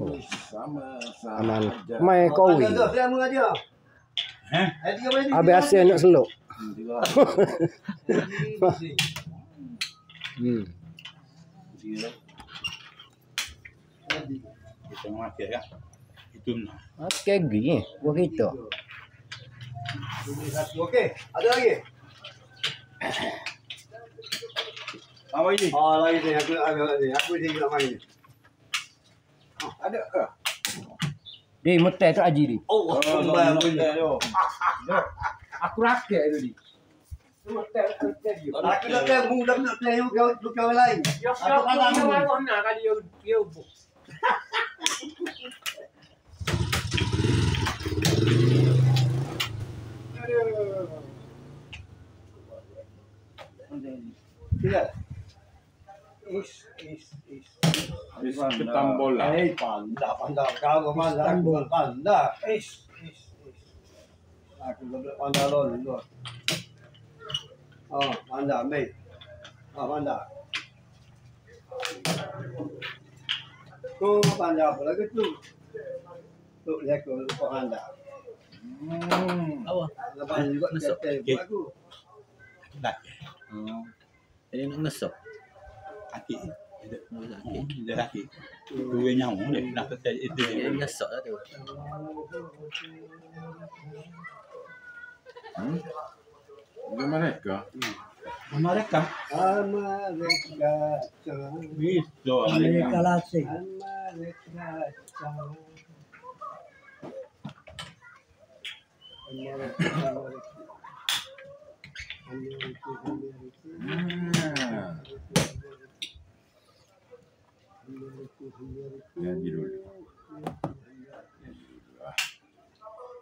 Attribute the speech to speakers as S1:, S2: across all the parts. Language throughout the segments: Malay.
S1: Oh.
S2: Sama
S1: Aman. Mai kowi. Habis asin nak seluk.
S2: Kita makan ya. Itu nah.
S1: Okey gini buat kita.
S3: Okey, ada lagi?
S2: Apa ini?
S3: Oh, lagi ni aku tinggal main.
S2: Ada ke?
S1: Di mutai tu aji di.
S3: Oh,
S1: Aku rakyat itu di. Mutai dia.
S3: aku nak play mu dah nak play lu kau lain. Aku kata mu.
S1: Nak kali dia bu.
S3: Tidak.
S2: Ketam bola.
S3: Pandai. Kau pandai. Aku pandai lor. Oh, pandai mei. Pandai. Kau pandai apa lagi tu? Tu lihat kau pandai.
S4: Apa?
S3: Lepas juga kita aku.
S2: Dah.
S4: Jadi nak ngesok.
S2: Kaki. Dia kaki. Dua nyawa dia nak kata itu.
S4: Jadi ngesok lah tu.
S2: Mereka. Itu.
S3: Amerika
S1: Lasing.
S2: Jadi dulu.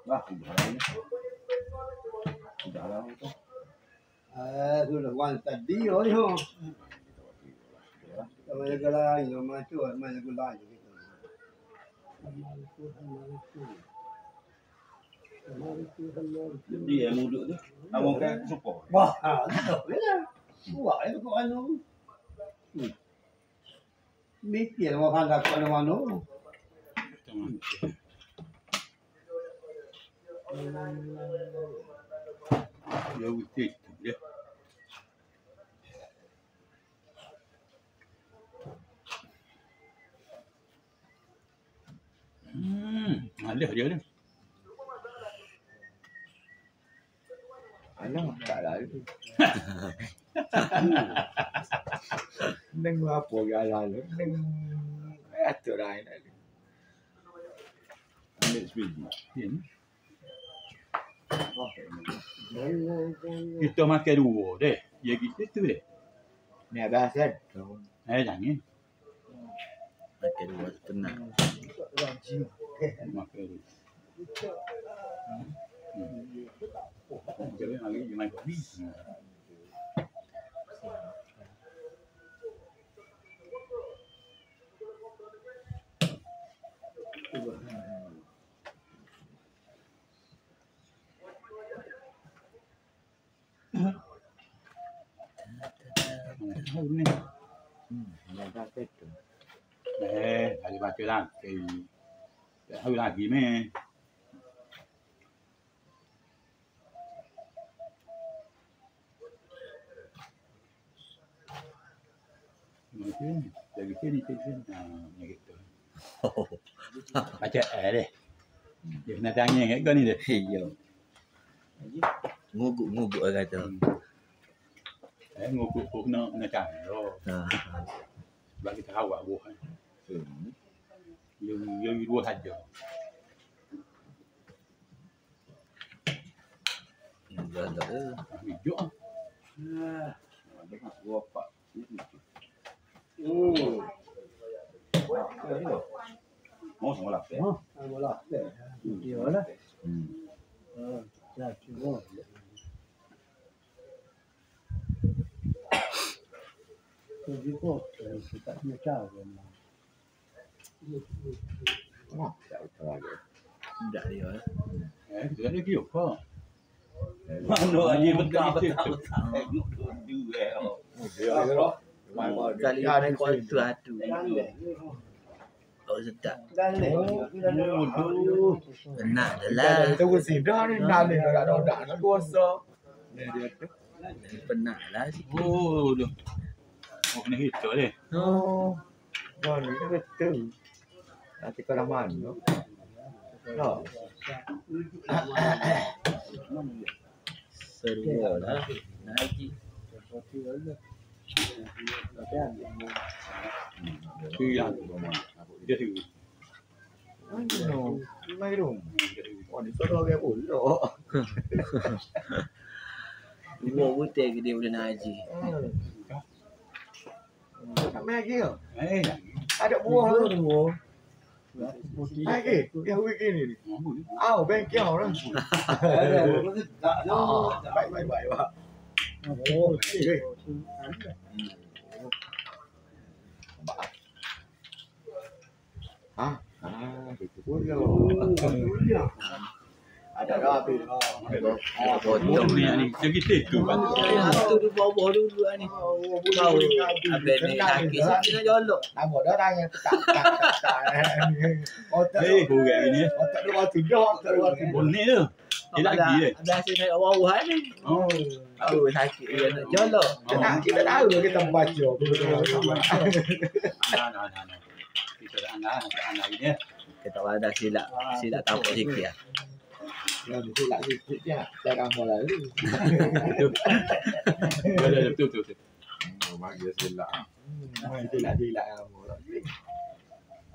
S2: Wah, sudah lah itu.
S3: Sudah wan tadi oh ni ho. Kalau yang lain, nama tu, nama yang lain.
S2: Dia muduk tu. Awak kan support.
S3: Wah, betul lah. Wah, itu kau anu. Mikir mau pandai kau anu anu.
S2: Dia utik dia. Ada dia.
S1: Alah tak lah itu. Neng apa galah lu? Neng atur lain ada.
S2: Ambil sebiji. Kita makan dua deh. Ya gitu tu deh.
S1: Ni abang kan.
S2: Jangan.
S4: Makan dua tenang.
S2: Makan dua. Jadi lagi gimana kopi? Ni.
S1: Abang tu.
S2: Kali baca lagi. Tahu lagi meh. Dari sini ke sini. Gitu. Baca deh. Dia nak tanya kat kau ni deh.
S4: Iya. Nguguk orang kata.
S2: Ngukuk nak cari lo. Sebab kita awak buah. Yang dua saja.
S4: Jangan tak ada.
S2: Hijau. Ada dua pak. Mau sama lah.
S3: Sama lah. Dia lah. Dah cuba. Jadi kok kita macam mana?
S1: Tak tahu lagi.
S4: Tak dia.
S2: Dia ada kio apa?
S3: Mana aja betul.
S4: Kali ada kau tu atu. sedap.
S3: Dan ni.
S4: Penat dah
S1: Kita
S4: lah.
S1: dari tu sidang ni nalih dak nak kuasa. Ni dia tu.
S4: Penat lah sikit.
S2: Oh, tu. Oh, kena hitung ni.
S1: Oh. Oh, ni betul. Nanti kau dah mana? No.
S4: Seru lah. Nak haji.
S2: Hilang. Dia tu.
S1: No. Mai dong. Oh, ni suara dia pula.
S4: Dua butir ke dia boleh nak haji.
S1: Tak main lagi ke?
S2: Eh,
S1: Ada buah tu. Main lagi? Yang weekend ni. Au, bengkel orang. Baik. Oh, okey. Itu pula. Ada api.
S2: potong ni. Kita tu kan.
S4: Tu di bawah dulu lah ni. Tahu abang ni kaki sikit nak jolok.
S1: Nama dah tanya tak. Otak
S2: Eh, kurang ni.
S1: otak dia waktu dah, otak dia waktu dah.
S2: Boleh tu. Dia lagi eh.
S4: Abang asyik naik bawah ni.
S2: Oh.
S4: Tahu sakit dia nak jolok.
S1: Kita tahu kita baca.
S2: Nah. Kita anak ini.
S4: Kita ada silap tapak sikit lah.
S1: Ya, betul sikit je. Jangan mula lalu.
S2: Betul.
S1: Bagi silap. Silap kamu.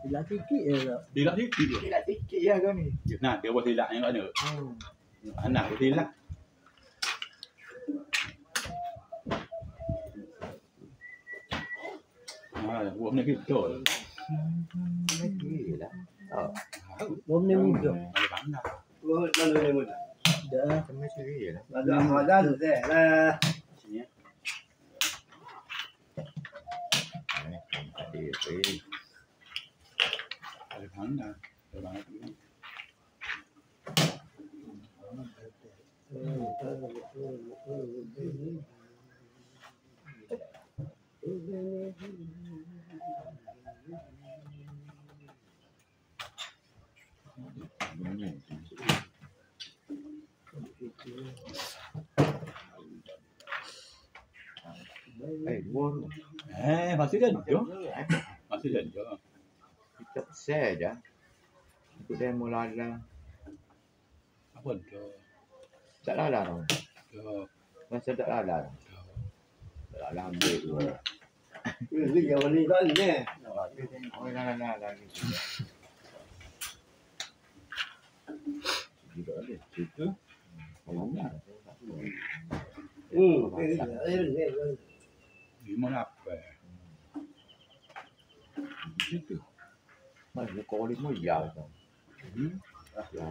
S3: Bila sikit je tak.
S2: Silap sikit je.
S1: Silap sikit ya kau ni.
S2: Nah, dia buat silap yang ada. Anak buat silap. Buat ni kita.
S1: Lagi lah. Oh,
S3: Bom ni muda.
S2: Ada bangga.
S3: Lalu ni muda.
S1: dah kami sendiri lah.
S3: Ada tu deh lah.
S2: Sini.
S1: Tadi pergi.
S2: Ada bangga. Ada bangga.
S1: Dua tu.
S2: Masih ada tu. Masih ada.
S1: Kita share je. Ikut demo lalang.
S2: Apa tu?
S1: Tak lalang.
S2: Tu.
S1: Masa tak lalang. Tak lalang ambil dua.
S3: Ini yang ni kan ni.
S1: Oh, lalang. Juga ada. Situ.
S2: Lima lapar. Situ.
S1: Mana kau lima ya tu. Ya,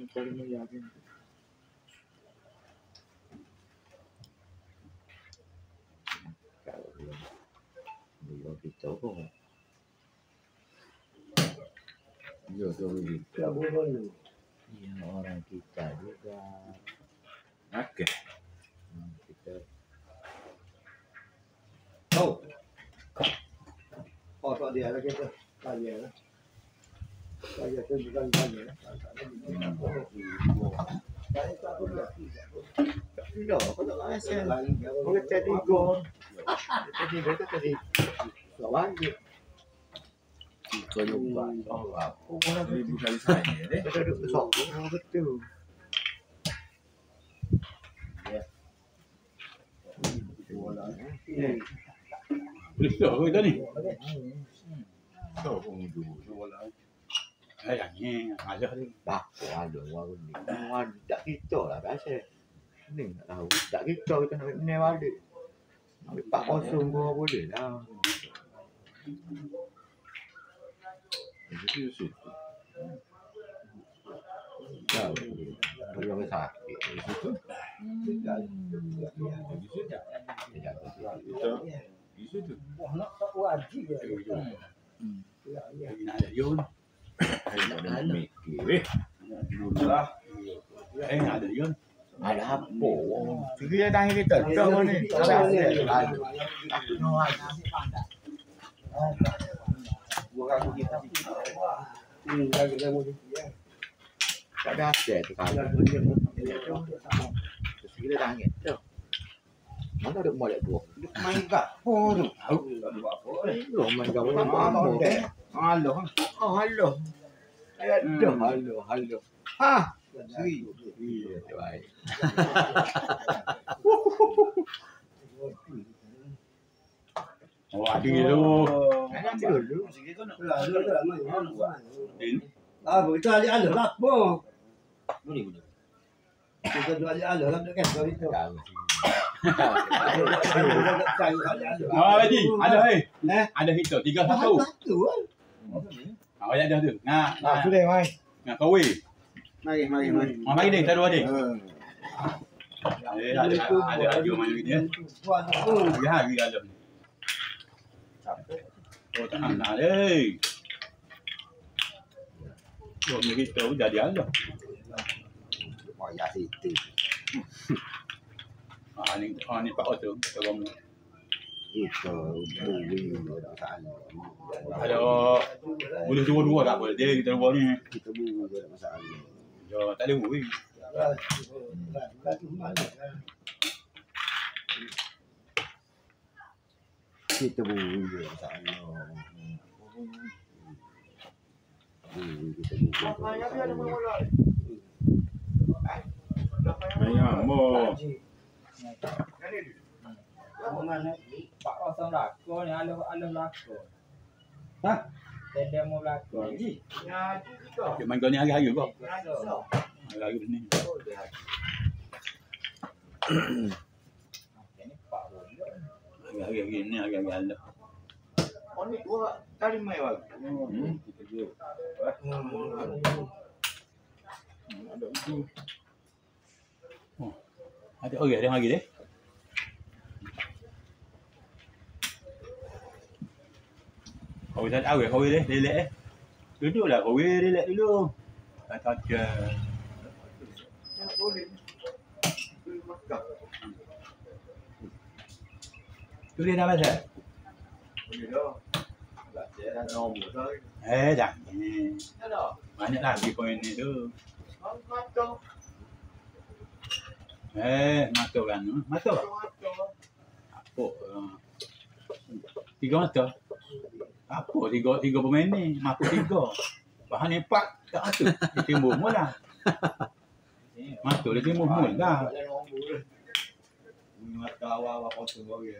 S1: kau lima ya tu. Kalau kita pun. Ya, tu begitu.
S3: Tak boleh.
S1: Ya, orang kita juga.
S2: Okey.
S1: Kita
S3: Oh. Oh, tak dia lah kita. Tanya lah. Tanya tu bukan tanya.
S1: tidak, kau tak rasa. Kau tadi gol. Tadi. Lawan je.
S4: Kau jumpa.
S1: Oh, aku mana
S2: Ibu kali saya deh.
S1: kita duduk besok. Oh, betul.
S2: Boleh stop ke tadi?
S1: Kau pun dulu.
S2: Yang ni ajar ni.
S1: Bah, ada warung ni. Warung tak kita lah biasa. Ni tak tahu. Tak kita nak ambil ni balik. Ambil 4-0 pun boleh lah.
S2: Itu situ.
S1: Tahu. Boleh ambil sakit.
S2: Itu. Itu tu.
S3: Nak tak wajib ya.
S2: Nak ada Yun.
S1: Ada mikir.
S2: Lah. Nak ada Yun.
S1: Ada apa? Dia dah ini tak tahu ni. Tak ada.
S3: Buah
S4: aku kita.
S3: Jaga musik ya.
S1: Tak ada asyik tu kalau.
S3: Jaga dia.
S1: Terus kita tangit tu. Mana ada molek buah?
S4: Main gapo tu? Tahu tak buat apa.
S1: Loh, main kau apa?
S4: Halo.
S1: Oh, halo. Aduh, halo.
S4: Ha.
S1: Iya, baik.
S2: Oh, ada dulu.
S1: Kan dulu.
S3: Ah, begitu ada lah. Bo.
S4: Boleh.
S3: Kita dua ada lah dekat situ.
S1: Kami.
S2: Oh, Haji, ada hei.
S3: Eh?
S2: Ada hitung 3-1. Ah, ayat dah tu. Nah,
S3: Sudah mai.
S2: kawi.
S4: Mari.
S2: Mari ni, taruh dia. Ada main ni dia. Dia hari ada. Oh, tak nak deh. Oh, ni kita jadi ada.
S1: Oh, ya situ.
S2: Ni Pak Otto, tolong.
S1: Itu bui dah salah.
S2: Ada boleh dua-dua tak boleh. Dia kita buat ni.
S1: Kita bui dah masalah.
S2: Ya, tak ada bui.
S1: Kita bui dah masalah.
S2: Ayam mo.
S4: Pak kosong lakon ni alih lakon.
S2: Ha?
S4: Dia mau lakon.
S2: Dia main kau ni hari-hari kau. Hari-hari ni.
S4: Ini Pak Boyo.
S2: Hari-hari ni hari-hari ada.
S1: Oh, ni dua kali main bang.
S2: Ada orang ada lagi deh. Kau tak tahu kau deh, lelek. Duduklah kau lelek dulu. Tak tak. Tu dia dah baca. Dah. Banyak lagi poin ni tu. Mata kan. Mata. Apa? 3 mata. Apa 3 pemain ni? Mampu 3. Bahan ni 4 tak ada. Dia timbul mula. Mata dia timbul mula.
S1: Mata awal kosong bagi.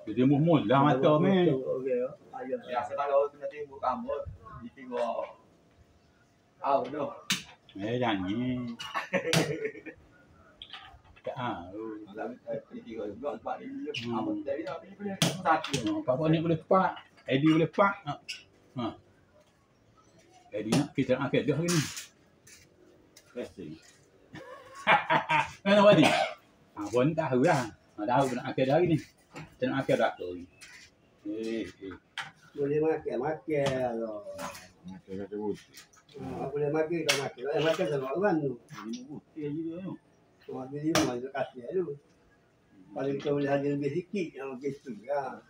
S2: Dia timbul mula mata ni.
S1: Ya, kalau kena timbul kamu di timbul. Tu.
S2: Jangan ni. Tak tahu. Apa ni boleh pak. Eddie boleh pak. Eddie nak kita nak akad dia hari ni. Mana wadi? Pun tahu lah. Tahu nak akad hari ni. Kita nak akad dah tu.
S3: Boleh makan loh. Boleh makan kau makan. Makan sama orang tu. Cuma beli rumah tu kasih tu. Paling kita boleh hadir lebih sikit yang gitu kan.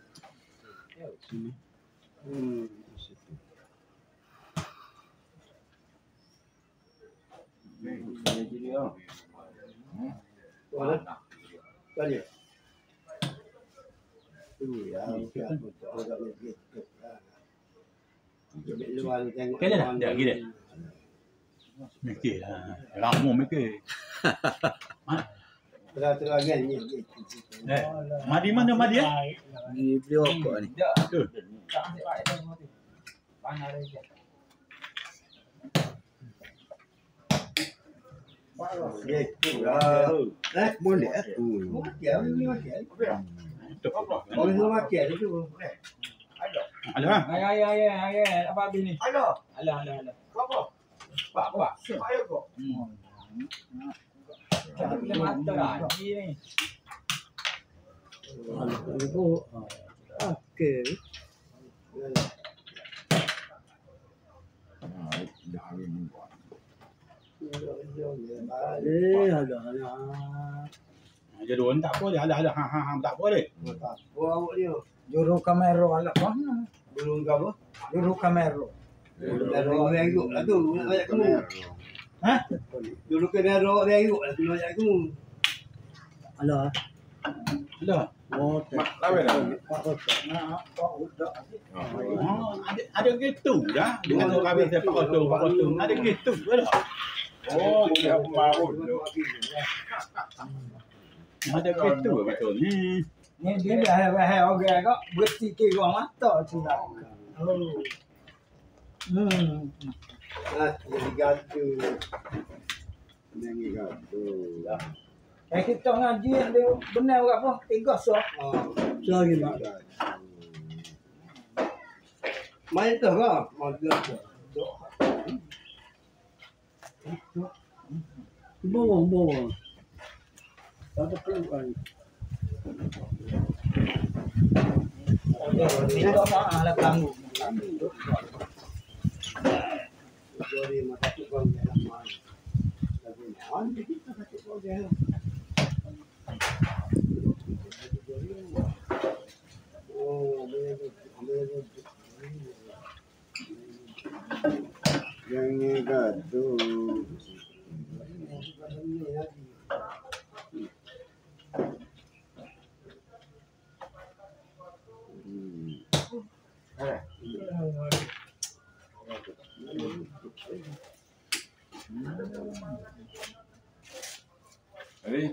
S3: Tadi. Ya, agak lebih gitu kan.
S2: Kena dah, dah gila. Mikir lah. Ramu mikir.
S3: Terang kan ni.
S2: Madi mana Madi?
S4: Di beli rokok ni.
S2: Tu.
S4: Tak ambil baik dah mati. Panas dia.
S3: Gitu lah.
S1: Boleh
S3: Makan, makan.
S2: Tu.
S3: Orang makan tu.
S2: Ada ah.
S4: Ayah, apa habis ni?
S1: Alah.
S4: Alah.
S1: Apa?
S4: Pak.
S1: Ayo kok.
S4: Tak boleh mata lagi ni.
S3: Okey.
S2: Jadi orang tak apa dia. Ada. Ha tak apa dia.
S3: Tak apa awak dia.
S4: Juru kamera ala mana?
S3: Burung ke apa?
S4: Dulu kamera.
S3: Kamera orang ikut lah tu. Banyak kamu.
S4: Hah?
S3: Dulu kamera orang ikut lah tu. Banyak kamu.
S4: Alah.
S2: Lah.
S4: Oh,
S5: Lawan dah.
S2: Ada gitu dah. Dengan tu kami saya potong. Ada gitu dah.
S5: Oh, boleh apa mahu.
S2: Ada gitu betul ni.
S4: ni dia dah orang kau berhenti ke orang mata sudah. Oh.
S3: Jadi gaduh.
S5: Jangan gaduh.
S4: Kita ngaji dia benar berapa? 3 sah. Sorry mak.
S3: Main tu ke? Main tu.
S4: Bawang. Tak perluan. Kita mah lah kamu.
S3: Jadi masa tu kau jalan main. Tapi main kita tak boleh jalan. Oh,
S5: Jangan gaduh. Jadi,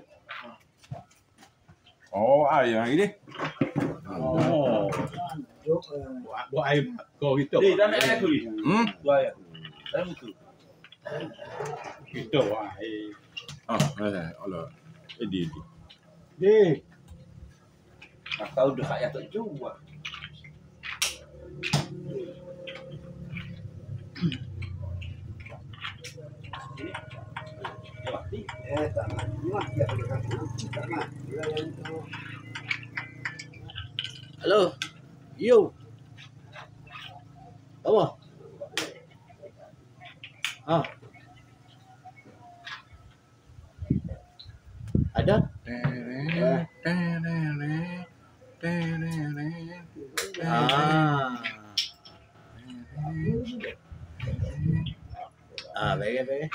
S5: oh ayah ini.
S2: Oh. Buat air kau kita.
S6: Ni dah nak air tu ni. Tu air. Dah betul.
S2: Kita buat air.
S5: Allah. Edi.
S2: Dek.
S6: Tak tahu dah kat yang tak jual.
S3: tak nak. Mak dia boleh kata. Tak nak.
S4: Halo. Yo. Apa? Ada? Baik.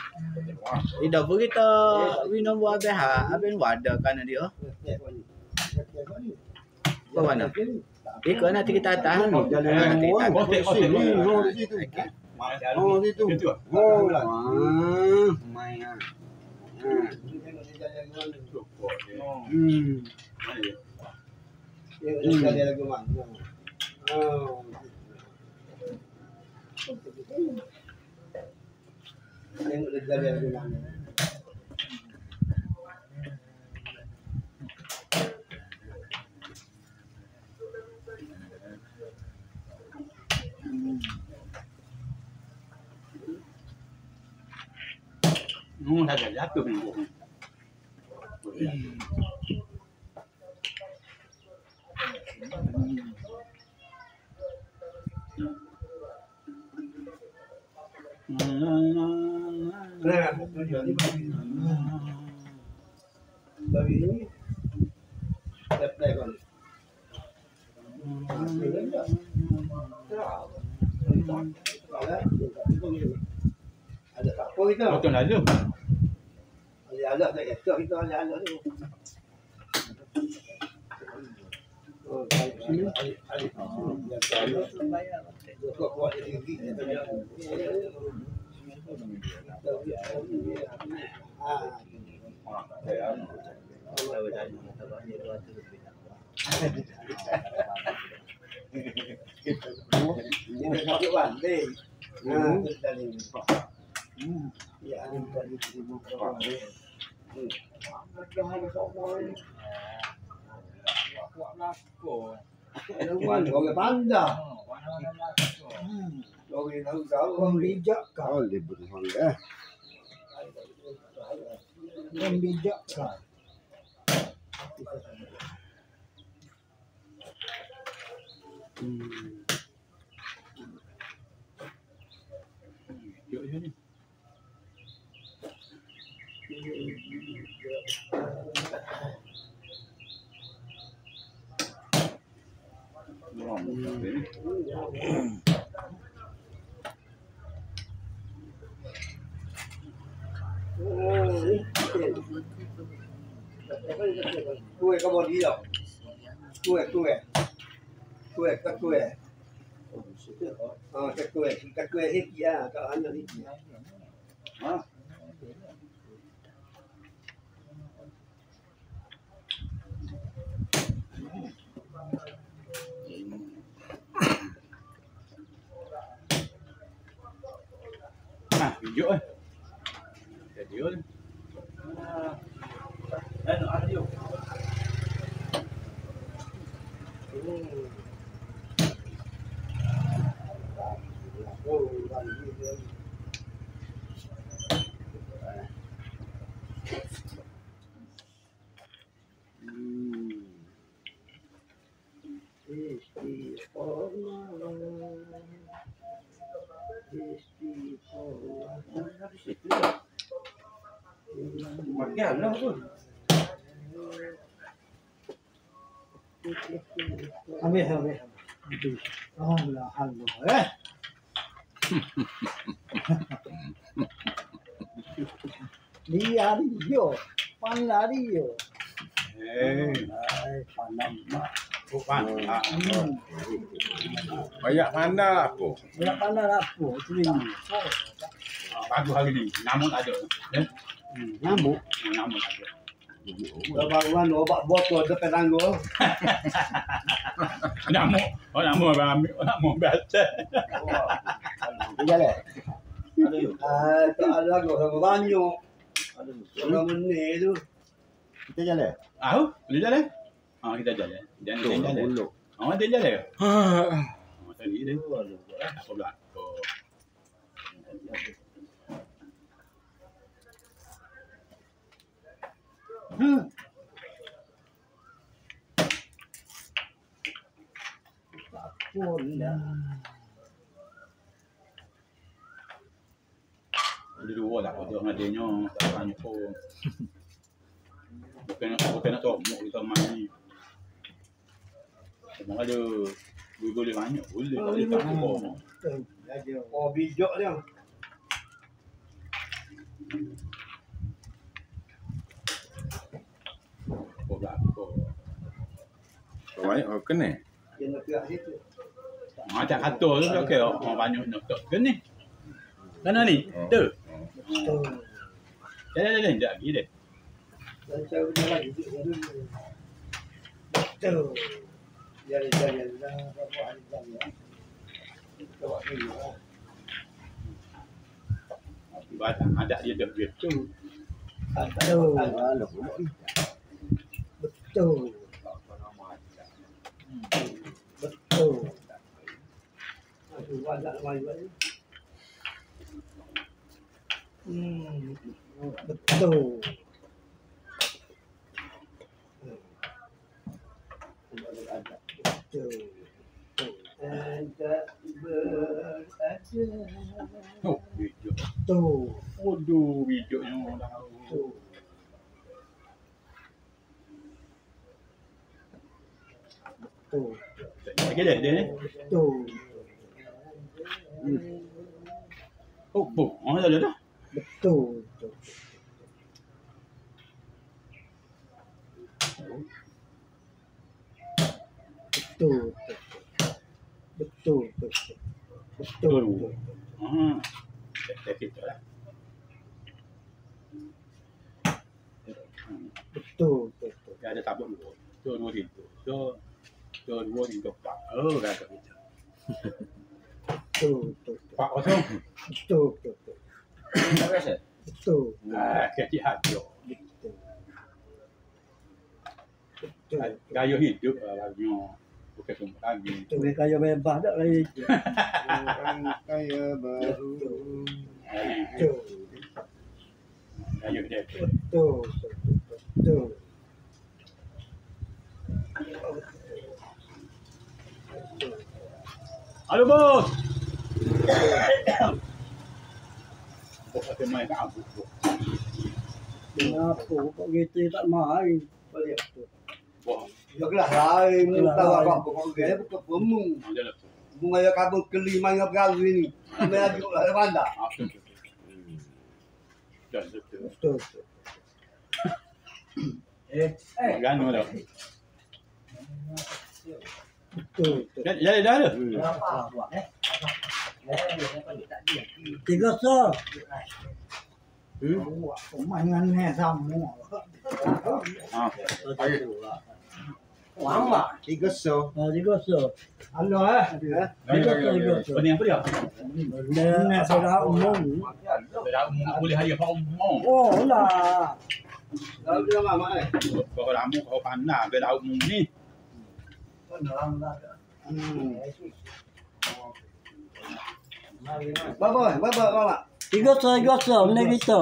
S4: Tidak apa kita minum buah BH, abang wadah kan dia. Apa mana? Ikut nanti kita tahan. Nanti kita
S5: Oh, situ.
S2: Itu.
S5: Oh,
S3: Main. Dia ada lagu mana? Tengok dia ada lagu mana?
S2: Dah jatuh ni.
S3: Bagi ini, apply kan? Ada apa kita?
S2: Betul ada.
S3: Ada tak kita ada tu. Oh, sini. Kau buat dia tinggi dia. Ini satu banding. Ya, ini tadi 1000 orang. Orang pandai. Orang tahu
S4: Bijak kau.
S5: oh, libur hang
S4: Bijak kau.
S2: Yuk ni.
S3: Kue kau body tau. Kue. Kat kue hiki ah, kat anak hiki. Ha?
S2: Ah, video ơi. Video đi.
S6: Ano, ano yun? Makan lah pun.
S3: Ambil. Allah. Dia pandai dia. Pandai.
S2: Bukan.
S5: Banyak pandai apa?
S3: Dia pandai apa? Sini.
S2: Bagus hari ni. Namun ada. Ya.
S3: Nyamuk.
S2: Namun ada.
S3: Baruan obat botol depan tangga.
S2: Namun, namun ambil, namun biasa.
S1: Jalan.
S6: Ada yun.
S3: Tak ada lagi sama banyak.
S6: Ada yun.
S3: Orang menir tu.
S1: Kita jalan.
S2: Tahu? Boleh jalan? Ah, kita jalan. Jangan jalan.
S5: Buluk.
S2: Oh, dia jalan ke? Oh, tadi dia. Apa pula? Oh. Dia dua lah. Dia ngadanya tak banyak pun. Bukan nak tomok kita main ni. Memang ada boleh banyak. Boleh. Boleh tak apa.
S3: Oh, bijak dia.
S2: Apa pula?
S5: Banyak orang kena.
S3: Dia nak gerak situ.
S2: Macam kata tu okey. Orang banyak nak ke ni. Mana ni? Tu. Jalan sekejap lagi dia.
S3: Dan cara dia lagi duduk dulu. Betul. Jalan-jalan lah. Bawa jalan. Kita buat dulu lah.
S2: Ada dia dah betul.
S3: Betul. Betul. Betul. Aduh, banyak mayu ni. Betul. Betul. Anda berada.
S2: Oh, video.
S3: Betul.
S2: Waduh, videonya dah.
S3: Betul. Betul.
S2: Okey dia ni.
S3: Betul.
S2: Oh, bu. Oh, dah.
S3: Betul. Betul. Betul. Betul. Betul.
S2: Ah. Saya kita lah.
S3: Betul.
S2: Dia ada tabut dulu. Tu dua pintu. Tu dua pintu pak. Oh, dah tak bisa.
S3: Betul.
S2: Pak kosong.
S3: Betul.
S6: Tak biasa.
S3: Betul.
S2: Ah, kaki hati.
S3: Betul. Betul.
S2: Gaya hidup lagi. Bukan semua lagi.
S3: Betul. Mereka yang bebas tak lagi.
S5: Orang kaya baru.
S3: Betul.
S2: Gaya dia.
S3: Betul. Betul.
S2: Halo bos. Bos ada main kat aku.
S3: Kenapa kok gitu tak main? Balik tu.
S2: Bos.
S3: Ya kelas lain, tahu apa kok dia bukan pemu.
S2: Ada lah.
S3: Bunga ya kabel kelima yang berlalu ini. Kami ajuk lah ada bandar.
S2: Betul.
S3: Betul.
S2: Gano dah.
S3: Betul.
S2: Dah ada.
S3: Tiga so. Mainannya sama.
S5: Lama. 300.
S3: Tiga so. Halo
S2: Pening apa dia?
S3: Benda sudah umum.
S2: Dah boleh hadiah pak umum.
S3: Oh lah.
S5: Kalau dia mama
S2: Kau ramu kau pandai ke dah umum ni.
S5: Baba.
S3: Tiga so benda kita.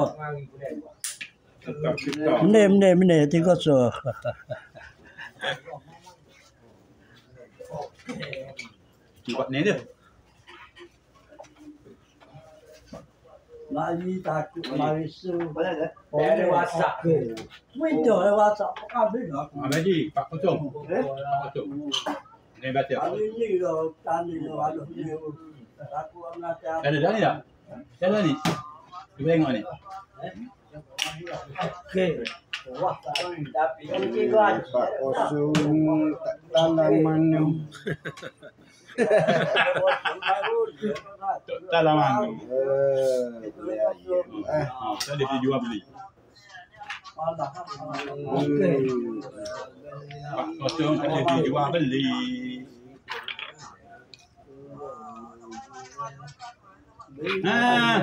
S2: Kita.
S3: Benda tiga so.
S2: Buat ni dia.
S3: Mari takut, mari su.
S6: Ada WhatsApp.
S3: Window WhatsApp habis lah.
S2: Gaji 400. 400. Ni baca.
S3: Hari ni dah tani ada ni. Aku nak cakap.
S2: Dah ni dah. Dah ni. Cuba tengok ni.
S3: Okey. Wah,
S6: Tapi ini kan.
S5: Pak Kosong tanaman.
S2: Tak lama. Tadi dia jual beli.
S3: okey.
S2: Kosong tadi dia jual beli.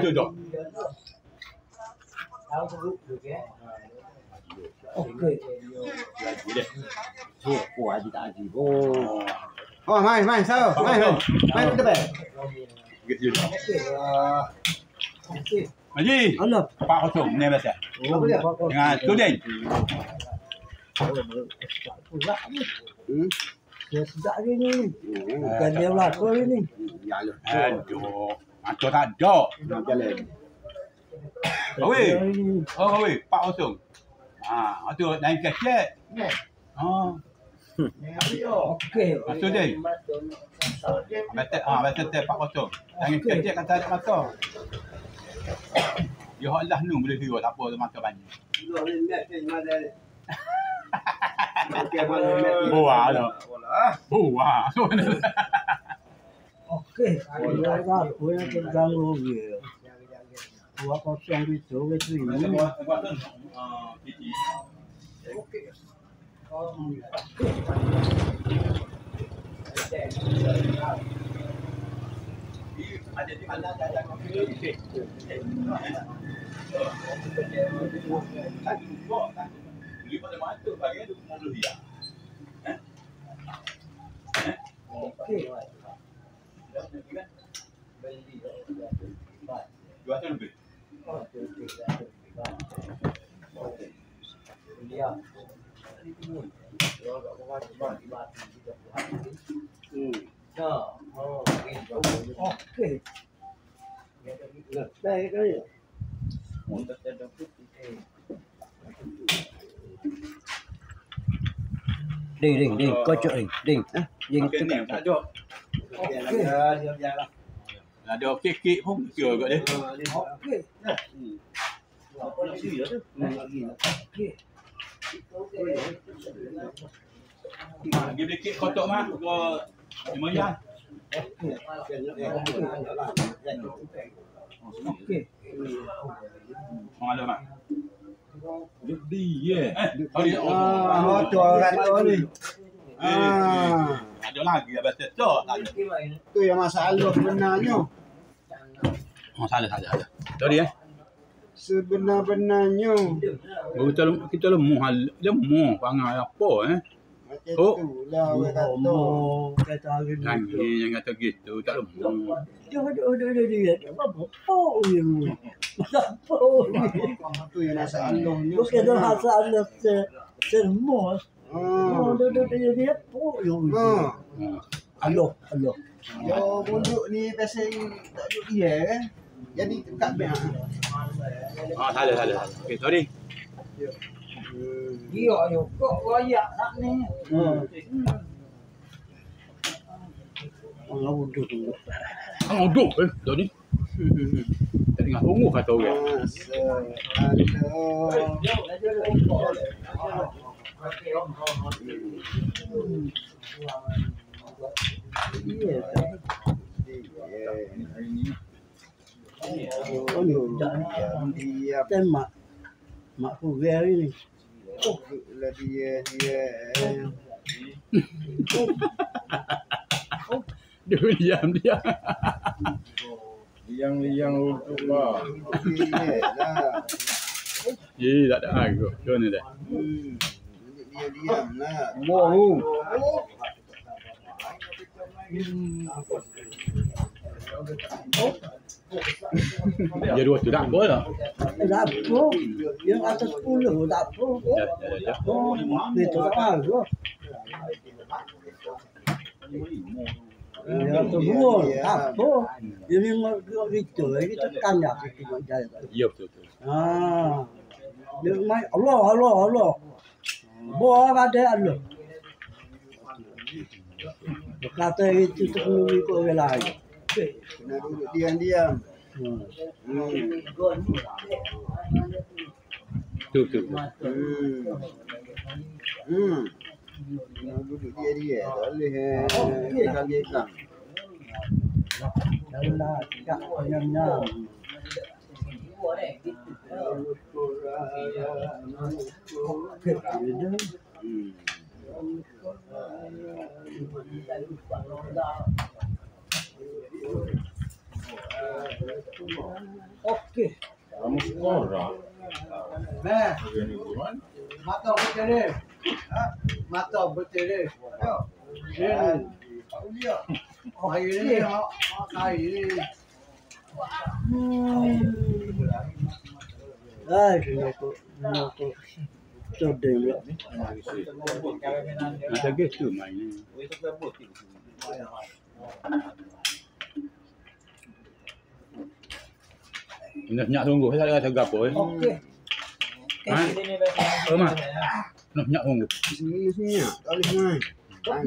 S2: Tu dok.
S3: Okey.
S2: Lagi deh.
S5: Oh, main, sao? Main ke depan.
S2: Gitu dah.
S3: Okey.
S2: Haji.
S3: Halo.
S2: 400 ni biasa.
S3: Apa dia?
S2: Dengan student.
S3: Pula ni. Dia sedap hari ni. Bukan dia berlaku hari ni.
S2: Aduh. Macam tak ada.
S5: Jalan.
S2: Awe.
S3: Hari ni.
S2: Oh, awe. 400. Tu naik kecek.
S3: Okey.
S2: Student. Betul 400. Jangan kecek kata ada mata. Dia hak lah nu boleh kira tak apa tu mata banyak. Buah dah. Buah.
S3: Okey. Dia dah boleh terganggu dia. 2-0 itu betul ini.
S2: Ada di mana ada okey. Beli pada mata bagi dia 50 dia.
S3: Okey.
S2: Dua tu lebih.
S3: Okey. Baik kali. Ding, kocok ding. Ding
S2: Okey ni tak ada.
S3: Okey.
S2: Ada kek pun kira kat dia.
S3: Okey. Okey.
S2: Dia beli kek kotak mah ke lumayan.
S3: Okey.
S2: Mana mak? Jadi ye.
S5: Tu orang tu ni.
S2: Ada lagi abang setok tak ada.
S5: Tu yang masalah sebenarnya.
S2: Salah. Tadi
S5: Sebenar-benarnya.
S2: Kita lemah pangai apa
S5: Macam tu lah orang kata.
S3: Kata hari ni.
S2: Lagi yang kata gitu tak lemah.
S3: Dia. Apa ni? Apa ni?
S5: Tu yang masalahnya.
S3: Bukan dah masalah semua. Dia apa yang Aloh.
S5: Yo bunjuk ni pasal tak duduk dia kan. Jadi dekat bank.
S2: Salah. Okey, sorry.
S3: Dia yo kok royak nak ni. Allah duduk.
S2: Duduk tadi. Tadi ngah tunggu kata orang.
S5: Aduh.
S3: Có nhiều tên mà không về đi
S5: là đi
S2: Dia diam dia.
S7: Liang untuk bah.
S2: Tak ada air kot. Macam mana dah?
S5: Dia diam lah.
S7: Wow.
S2: Dia dua tu tak apa lah.
S3: dapur yang atas 10 dapur
S2: Ya.
S3: itu tak ada yang kedua dapur ini mau itu kita tanya kita jalan
S2: Ya betul.
S3: dia main Allah buah ada Allah kata itu sebelum ikut orang lain
S5: Kena duduk diam-diam.
S2: Betul.
S5: Kena duduk dia. Tak boleh gekang-gekang.
S3: Allah tak nyam-nyam Okey.
S7: Kamu sekolah.
S3: Nah,
S7: Ini bukan.
S3: mata betul mata betul hari ini aku sedih ya.
S2: Ada gitu main ni. Nak tunggu saya ada tegap apa
S3: Okey.
S2: Mak. Nak tunggu.
S5: Sini. Tak boleh main.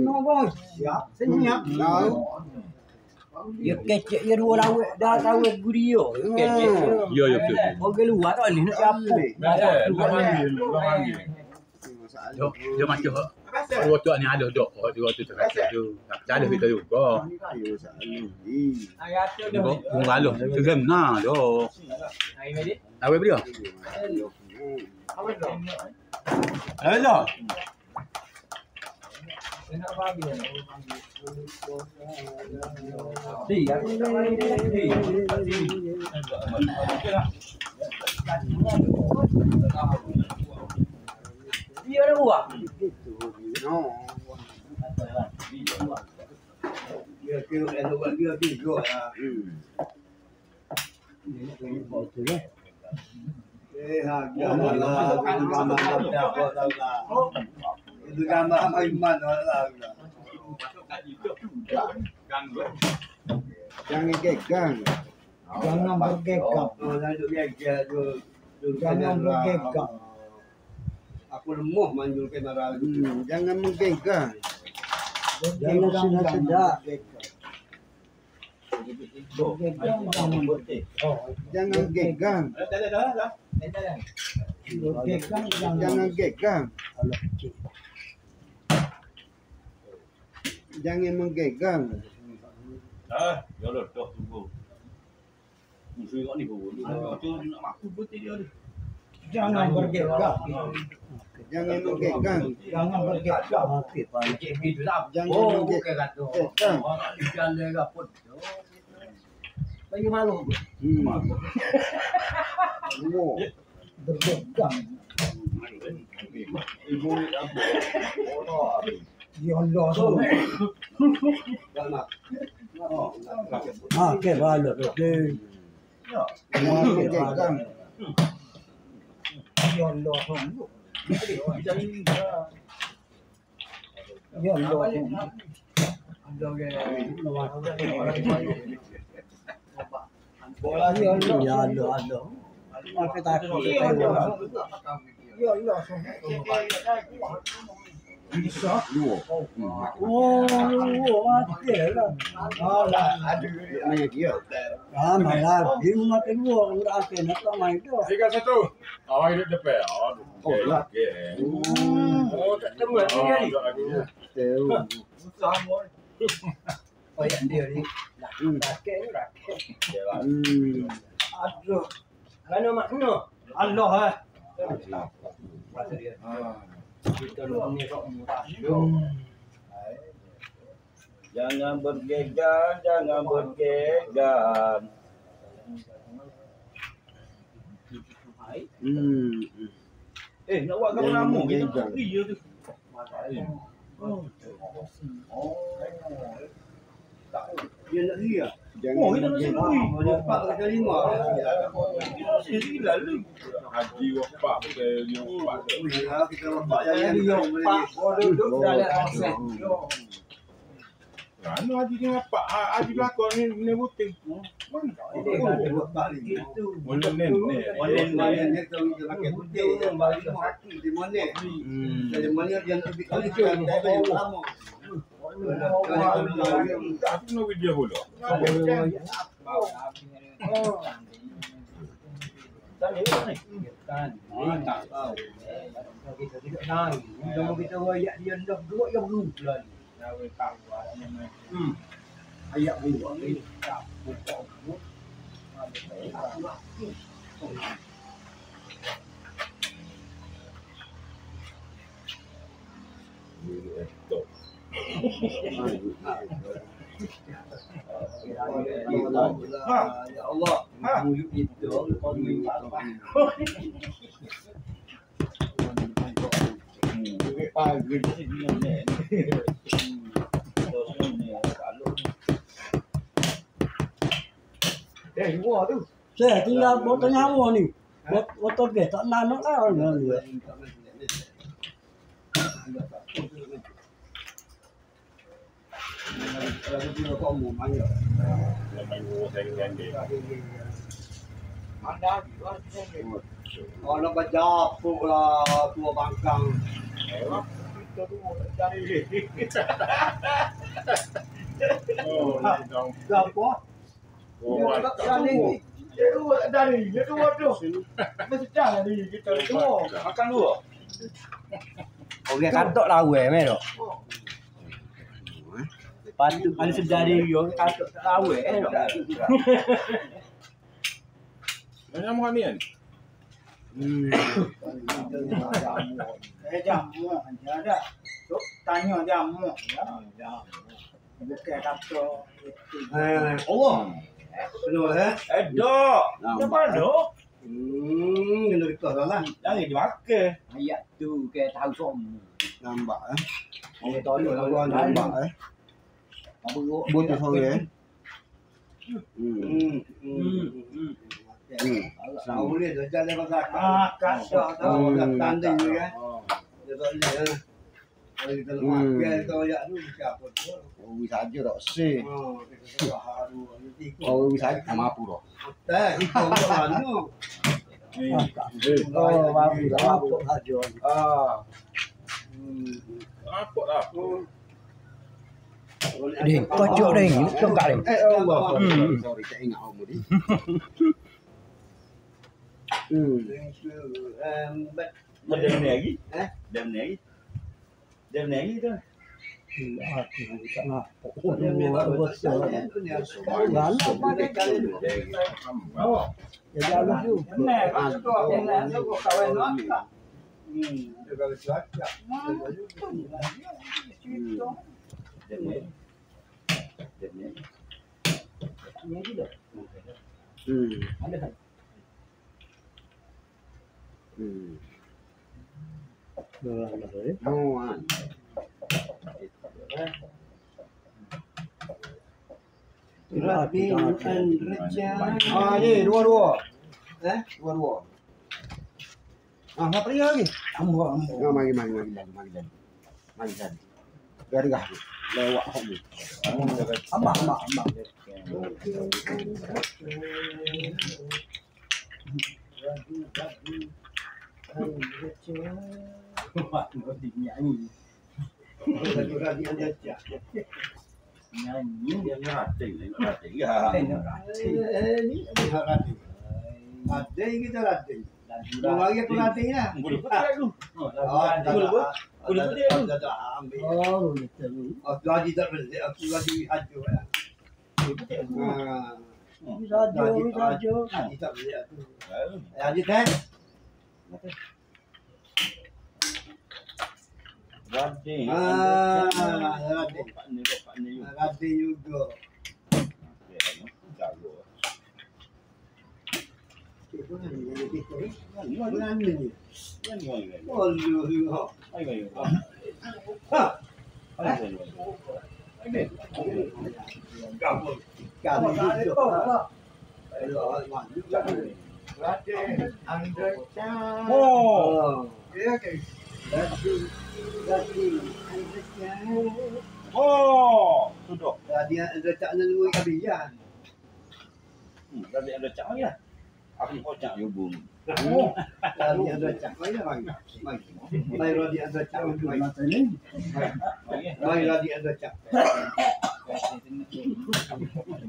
S3: No bos. Siap. Senyap.
S5: Tahu.
S4: Ya kecek ya dua lawak dah lawak gurio. Kecek.
S2: Ya betul.
S4: Orang luar tak boleh nak siapa.
S7: Luang panggil.
S2: Dia macam dua tu ni ada dok. Dua tu terkacau tu. Tak ada kita juga. Bung lalu tergem nah doh. Awak beri ah? Ada.
S4: Dia ada buat.
S5: No.
S3: Dia kira elok dia tiga lah. Gambar apa tahu lah. Itu gambar iman lah.
S5: Jangan gekang.
S3: Jangan bergegap. Jangan bergegap. Aku lemah manjul kamera.
S5: Jangan menggegang.
S3: Jangan sedap-sedap.
S5: Jangan gekang. Jangan gekang. Jangan menggegang.
S2: Ya dah tunggu. Musuh kau ni pun. Tu nak maku putih dia ni.
S3: Jangan bergegap.
S5: Jangan menggegang.
S3: Jangan bergegap. Okey, Pak.
S5: Jangan menggegang.
S3: Bagi malu.
S5: Wow.
S3: Bergegap.
S7: Ibu ni apa?
S3: Ya Allah. Okey, balu. Okey.
S5: Jangan menggegang.
S3: Ya Allah. Ya Allah. Ya Allah. Maafkan takut. Ya Allah. Bisa. Oh, mati lah.
S5: Mana dia?
S3: Mainlah. Dia makan dua. Udah akhir nak main tu.
S7: 3-1. Awak hidup depan. Okey. Oh, tak tahu lagi.
S3: Oh yang dia ni. Raket ni raket. Aduh. Mana makna? Allah eh. Masa dia. Kita ni sok murah.
S4: Jangan bergegan, jangan bergegan. Nak buat kamu lama kita tak beri je tu.
S3: Dia nak ria.
S4: Oh, kita nak beri.
S3: Dia 4 kali 5.
S4: Kita silap lu.
S7: Haji wapak ke dia wapak tu.
S3: Kita bapak yang dia pak duduk dalam aset.
S7: Mana haji ni wapak? Haji belakang ni buting. Mana?
S3: Itu.
S7: Mana nen ni?
S3: Dia tahu dia pakai putih yang balik hati di mana. Dari mana dia nak pergi kali kan dia lama.
S7: Aku nak video dulu.
S4: Tadi ni.
S3: Kan. Tak tahu. Kita tidak naik. Kalau kita royak dia dah dua yang belum pula. Ayat buah ni. Ya Allah. Mulut itu kau minta apa?
S4: Pagi ni ni.
S3: Buah tu.
S5: Saya tinggal botol nyawa ni. Botol ke tak nak lah.
S3: Kalau dia kau mau main.
S7: Main saya dia.
S1: Mana
S3: Oh nak baca pula tua bangkang.
S1: kita tu cari.
S7: Oh, dong.
S3: Apa?
S7: Oh,
S1: Dia tu tu. Mesti cari kita tu.
S4: Makan dulu. Orang kantor lawe meh dok. Patut ada sedari yo kantor lawe dok.
S7: Mana mau ni?
S3: Jamu ada. Tanya jamu. Bukan kantor. Allah. Betul eh?
S4: Dok.
S3: Apa dok? Kena rekod lah.
S4: Jangan dimakan.
S3: Ayat tu ke tahu som.
S5: Nampak eh.
S3: Orang tahu orang
S5: Nampak eh.
S3: Apa
S5: Botol sore eh.
S3: Tahu dia dah jalan pasal kat tahu dah tanding ni kan. Dia tak boleh. Kalau kita makan tu ayat tu siapa tu?
S5: Oh, saja tak se.
S3: Kita haru ni.
S5: Oh, saja mampu dah.
S3: Tak, itu orang tu.
S5: Oh, mampu saja.
S7: Apa dah?
S4: Ding, kocok ding, tongkat ding.
S5: Allah. Sorry, tak ingat kamu ni.
S4: Dem ni lagi? Dem ni lagi? Dem ni lagi tu.
S3: Dia memang betul.
S7: Oh,
S5: Ya jalan tu. Ni dua-dua. Dua-dua. Apa dia lagi? Ambo. Mari. Mari dan. Biar gah. Lewat kamu. Ambak.
S4: Nyanyi.
S2: Dia rating. Ya.
S3: Ni ada rating. Rating kita rating. Dua lagi aku rating lah.
S2: Guru betul tu.
S3: Guru betul. Dah ambil.
S4: Oh, betul.
S3: Aku lagi tak boleh. Aku lagi hancur lah.
S4: Saja.
S3: Haji tak boleh aku. Haji kan?
S2: Rating.
S3: Rating.
S2: Pak ni.
S3: Rating juga.
S2: Jago.
S3: Mana ni? Oh, lu. Kamu juga.
S1: Raden Andrecan.
S2: Oh. Oh, duduk.
S3: Dia ada tak lalu kabian.
S2: Raden ada cak ya. Aku kocak hubung.
S3: Dia ada cak mana bang? Mai dia ada cak mai. Mai dia ada cak.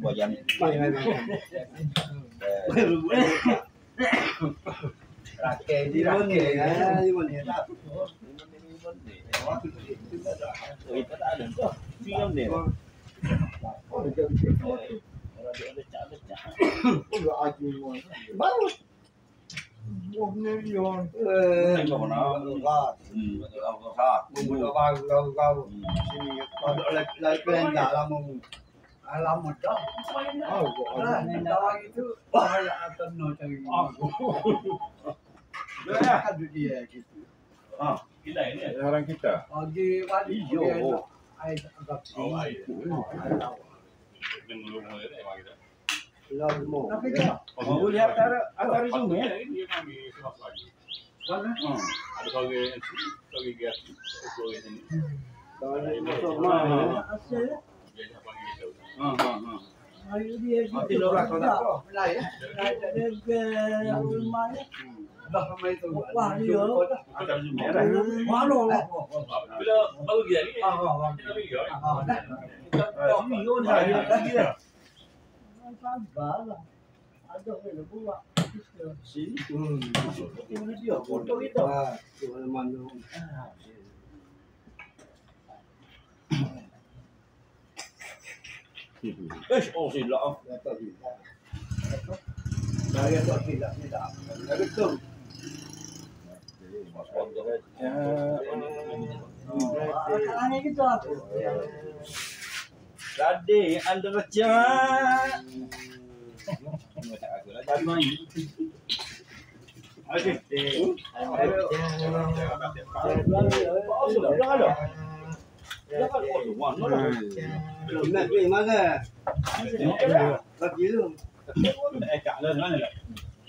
S2: Buat jam.
S3: Mai. Rakyat di rakyat. Di mana tak?
S2: Kita tak ada tu. Film dia.
S3: Baru.
S1: Million.
S2: Tengok mana. Aku sah.
S3: Baru. Sini ada lagi kelenda lama.
S4: Alamat dah. Lah, dah itu saya akan nak cari. Ada dia gitu.
S2: Kita ini.
S7: Orang kita.
S4: Pagi pagi
S2: Yo.
S4: ai agak
S7: Oh,
S4: sih.
S7: air. Belum mulai dah kita.
S3: Lama.
S4: Tapi dah.
S2: Oh, lihat antara sungai.
S7: Dia kami semak lagi.
S4: Mana?
S7: Ada kali gas. Kali ini.
S4: Asal
S7: Dia nak panggil kita.
S4: ayo dia
S2: Mati lorak kau tak apa?
S4: Mulai ya. Ada ke rumah ni. Dah ramai tu. Wah, dia.
S2: Antara sungai.
S4: Mana lah.
S7: Bila baru dia ni.
S4: Ah,
S7: Kita pergi ya.
S2: Sini yo dah lagi dah.
S4: sabarlah. Ada yang buat.
S2: Sini.
S4: Ini dia foto itu.
S3: Tu mana?
S2: Oh silap.
S3: Tak tidak. Saya tak tidak. Betul.
S4: Sekarang gitu aku.
S2: Tadi anda baca. Tadi main. Okey.
S3: Nak pergi mana? Bagi lu.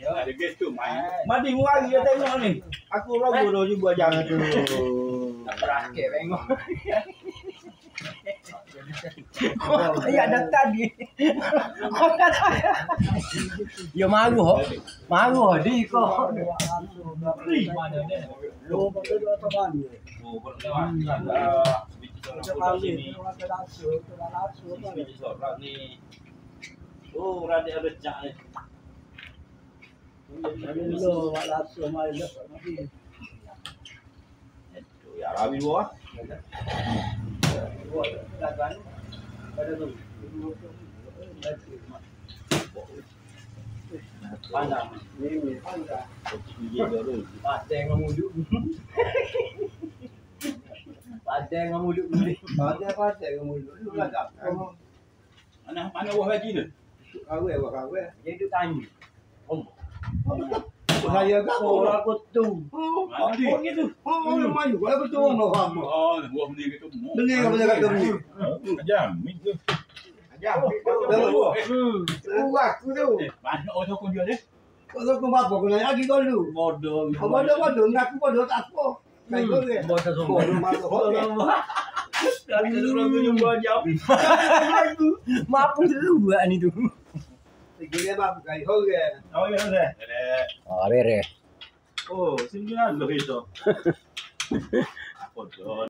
S2: Ada guest tu main. Madi murah dia tengok ni. Aku ragu dah jumpa jam tu.
S4: Berakhir tengok. Ya dah tadi. Ya maru di kok. Mana ni? Lu betul atau mana?
S2: Oh, berlewat. Oh, rada ada cak ni. Ya, rabi dua.
S3: Pandang. Ini pandang.
S4: Padang ngamuduk. Padang ngamuduk ni.
S3: Pandang kamu dulu. Lu tak.
S2: Mana buah lagi tu?
S3: Kawe.
S4: Dia duduk tanya.
S3: Saya kamu.
S4: Orang aku tu.
S2: Mana gitu?
S3: Oh, mayu. Kalau betul no kamu.
S2: Oh, buah beli gitu.
S3: Beli kamu jaga beli.
S7: Jam, minggu.
S3: Aku tu.
S2: Mana orang kau dia ni?
S3: Kalau kau apa kau nak lagi dulu.
S2: Bodoh.
S3: Bodoh. Nak bodoh tak apa. Kayak tu ke?
S4: Bodoh semua.
S3: Bodoh masuk.
S2: Tapi orang tu jumpa jam.
S4: Mampu dulu ni tu.
S3: Segini apa kayak kau ke?
S2: Oh, ya dah.
S4: Ah, beres.
S2: Oh, 9 loh itu. Bodoh.